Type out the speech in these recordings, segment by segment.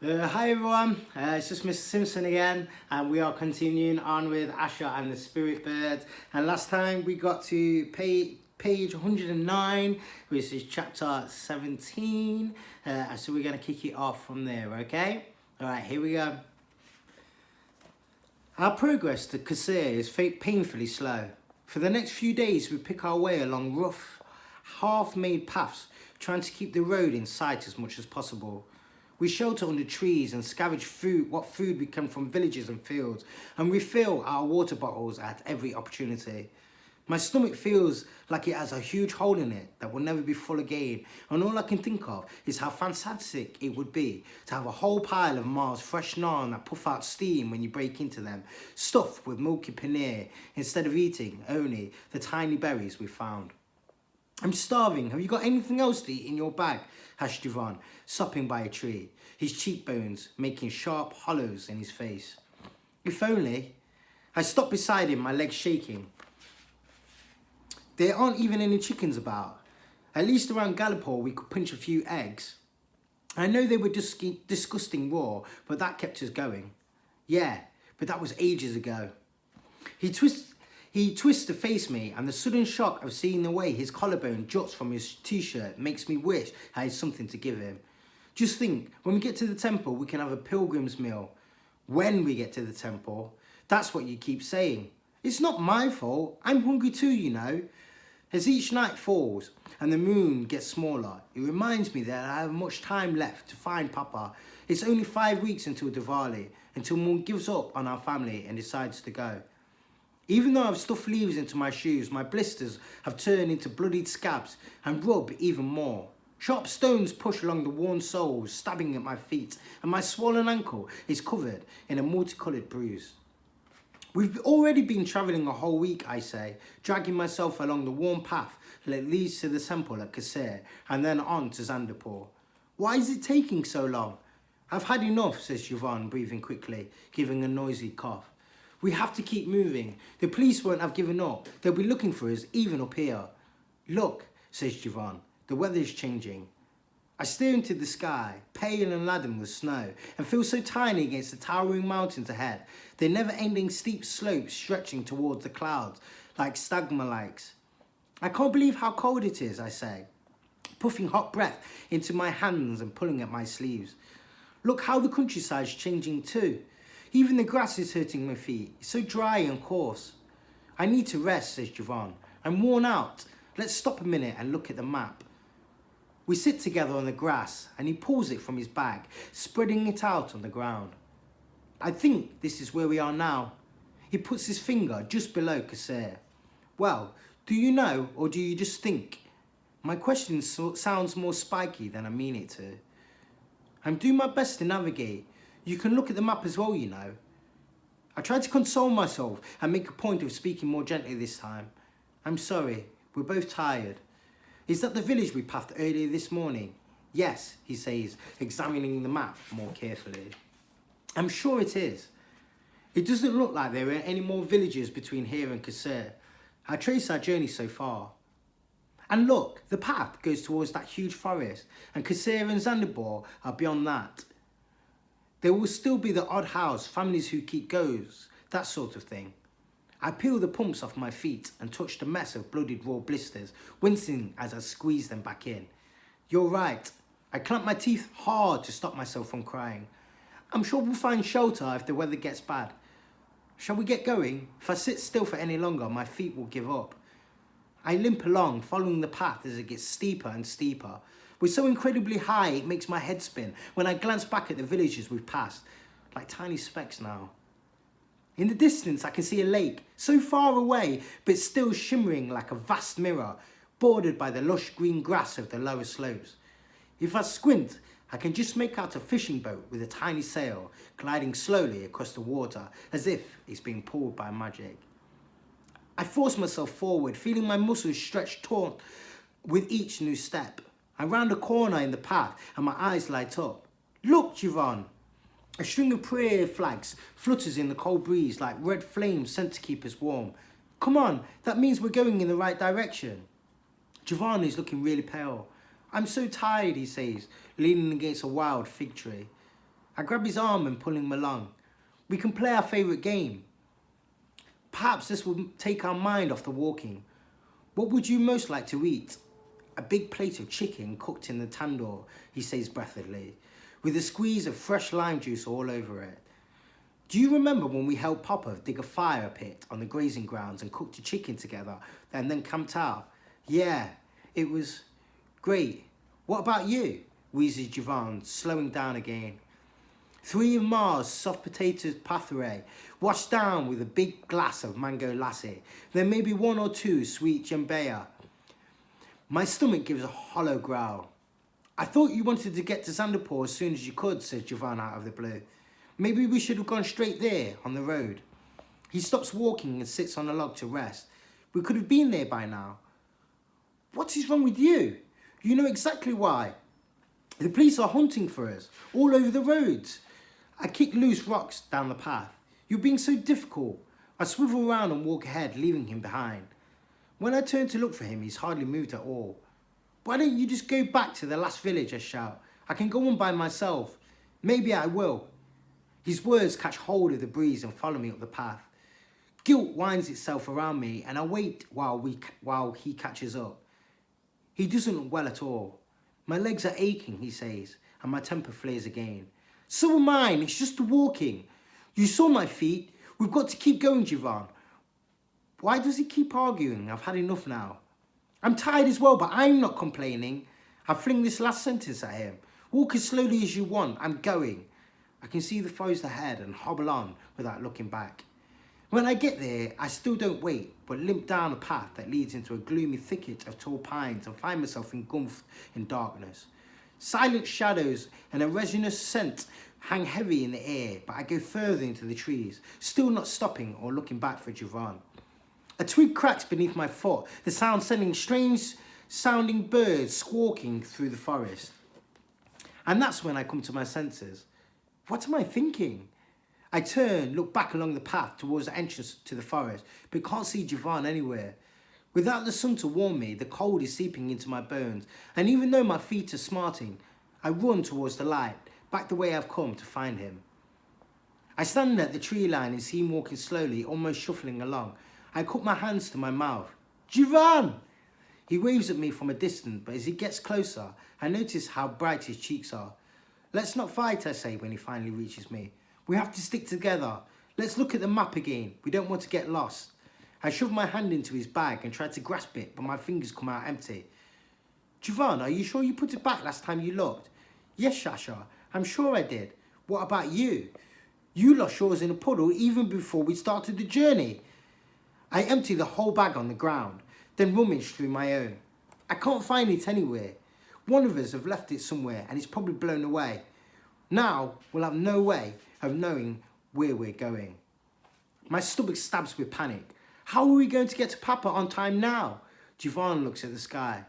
Hi everyone, it's just Mr. Simpson again, and we are continuing on with Asher and the Spirit Bird. And last time we got to page 109, which is chapter 17. So we're going to kick it off from there, okay? Alright, here we go. Our progress to Kasir is painfully slow. For the next few days, we pick our way along rough, half-made paths, trying to keep the road in sight as much as possible. We shelter under trees and scavenge what food we can from villages and fields, and refill our water bottles at every opportunity. My stomach feels like it has a huge hole in it that will never be full again, and all I can think of is how fantastic it would be to have a whole pile of Mars fresh naan that puff out steam when you break into them, stuffed with milky paneer, instead of eating only the tiny berries we found. I'm starving. Have you got anything else to eat in your bag? Asked Javon, stopping by a tree, his cheekbones making sharp hollows in his face. If only. I stopped beside him, my legs shaking. There aren't even any chickens about. At least around Gallipore we could pinch a few eggs. I know they were disgusting raw, but that kept us going. Yeah, but that was ages ago. He twists to face me, and the sudden shock of seeing the way his collarbone juts from his t-shirt makes me wish I had something to give him. Just think, when we get to the temple, we can have a pilgrim's meal. When we get to the temple, that's what you keep saying. It's not my fault. I'm hungry too, you know. As each night falls and the moon gets smaller, it reminds me that I have much time left to find Papa. It's only 5 weeks until Diwali, until Mum gives up on our family and decides to go. Even though I've stuffed leaves into my shoes, my blisters have turned into bloodied scabs and rub even more. Sharp stones push along the worn soles, stabbing at my feet, and my swollen ankle is covered in a multicoloured bruise. We've already been travelling a whole week, I say, dragging myself along the worn path that leads to the temple at Kasir and then on to Zandapur. Why is it taking so long? I've had enough, says Javon, breathing quickly, giving a noisy cough. We have to keep moving. The police won't have given up. They'll be looking for us, even up here. Look, says Javon, the weather's changing. I stare into the sky, pale and laden with snow, and feel so tiny against the towering mountains ahead, their never-ending steep slopes stretching towards the clouds like stalagmites. I can't believe how cold it is, I say, puffing hot breath into my hands and pulling at my sleeves. Look how the countryside's changing too. Even the grass is hurting my feet. It's so dry and coarse. I need to rest, says Javon. I'm worn out. Let's stop a minute and look at the map. We sit together on the grass and he pulls it from his bag, spreading it out on the ground. I think this is where we are now. He puts his finger just below Kasir. Well, do you know or do you just think? My question sounds more spiky than I mean it to. I'm doing my best to navigate. You can look at the map as well, you know. I tried to console myself and make a point of speaking more gently this time. I'm sorry, we're both tired. Is that the village we passed earlier this morning? Yes, he says, examining the map more carefully. I'm sure it is. It doesn't look like there are any more villages between here and Kasir. I traced our journey so far. And look, the path goes towards that huge forest, and Kasir and Zandapur are beyond that. There will still be the odd house, families who keep goats, that sort of thing. I peel the pumps off my feet and touch the mess of bloodied raw blisters, wincing as I squeeze them back in. You're right. I clamp my teeth hard to stop myself from crying. I'm sure we'll find shelter if the weather gets bad. Shall we get going? If I sit still for any longer, my feet will give up. I limp along, following the path as it gets steeper and steeper. We're so incredibly high, it makes my head spin when I glance back at the villages we've passed, like tiny specks now. In the distance, I can see a lake, so far away, but still shimmering like a vast mirror, bordered by the lush green grass of the lower slopes. If I squint, I can just make out a fishing boat with a tiny sail, gliding slowly across the water, as if it's being pulled by magic. I force myself forward, feeling my muscles stretch taut with each new step. I round a corner in the path and my eyes light up. Look, Javon! A string of prayer flags flutters in the cold breeze like red flames sent to keep us warm. Come on, that means we're going in the right direction. Javon is looking really pale. I'm so tired, he says, leaning against a wild fig tree. I grab his arm and pull him along. We can play our favourite game. Perhaps this will take our mind off the walking. What would you most like to eat? A big plate of chicken cooked in the tandoor, he says breathlessly, with a squeeze of fresh lime juice all over it. Do you remember when we helped Papa dig a fire pit on the grazing grounds and cooked a chicken together and then camped out? Yeah, it was great. What about you? Wheezes Javon, slowing down again. 3 of Mars soft potatoes pâturée, washed down with a big glass of mango lassi, then maybe 1 or 2 sweet jambeya. My stomach gives a hollow growl. I thought you wanted to get to Sandapur as soon as you could, says Javon out of the blue. Maybe we should have gone straight there on the road. He stops walking and sits on a log to rest. We could have been there by now. What is wrong with you? You know exactly why. The police are hunting for us all over the roads. I kick loose rocks down the path. You're being so difficult. I swivel around and walk ahead, leaving him behind. When I turn to look for him, he's hardly moved at all. Why don't you just go back to the last village, I shout. I can go on by myself. Maybe I will. His words catch hold of the breeze and follow me up the path. Guilt winds itself around me and I wait while he catches up. He doesn't look well at all. My legs are aching, he says, and my temper flares again. So are mine, it's just the walking. You saw my feet. We've got to keep going, Javon. Why does he keep arguing? I've had enough now. I'm tired as well, but I'm not complaining. I fling this last sentence at him. Walk as slowly as you want, I'm going. I can see the forest ahead and hobble on without looking back. When I get there, I still don't wait, but limp down a path that leads into a gloomy thicket of tall pines and find myself engulfed in darkness. Silent shadows and a resinous scent hang heavy in the air, but I go further into the trees, still not stopping or looking back for Javon. A twig cracks beneath my foot, the sound sending strange sounding birds squawking through the forest. And that's when I come to my senses. What am I thinking? I turn, look back along the path towards the entrance to the forest, but can't see Javon anywhere. Without the sun to warm me, the cold is seeping into my bones, and even though my feet are smarting, I run towards the light, back the way I've come to find him. I stand at the tree line and see him walking slowly, almost shuffling along. I put my hands to my mouth. Javon! He waves at me from a distance, but as he gets closer, I notice how bright his cheeks are. Let's not fight, I say when he finally reaches me. We have to stick together. Let's look at the map again. We don't want to get lost. I shove my hand into his bag and try to grasp it, but my fingers come out empty. Javon, are you sure you put it back last time you looked? Yes, Shasha, I'm sure I did. What about you? You lost yours in a puddle even before we started the journey. I empty the whole bag on the ground, then rummage through my own. I can't find it anywhere. One of us have left it somewhere and it's probably blown away. Now we'll have no way of knowing where we're going. My stomach stabs with panic. How are we going to get to Papa on time now? Javon looks at the sky.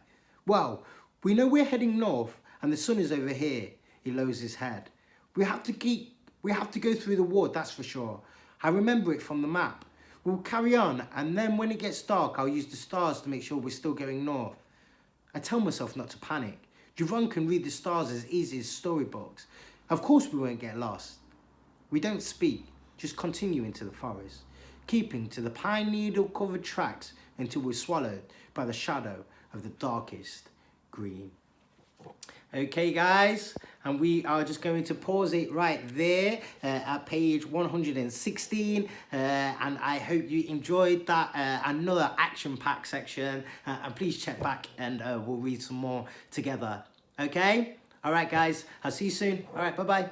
Well, we know we're heading north and the sun is over here. He lowers his head. We have to go through the wood, that's for sure. I remember it from the map. We'll carry on and then when it gets dark, I'll use the stars to make sure we're still going north. I tell myself not to panic. Javon can read the stars as easy as storybooks. Of course we won't get lost. We don't speak, just continue into the forest, keeping to the pine needle covered tracks until we're swallowed by the shadow of the darkest green. Okay guys, and we are just going to pause it right there at page 116 and I hope you enjoyed that another action-packed section and please check back and we'll read some more together. Okay, all right guys, I'll see you soon. All right, bye-bye.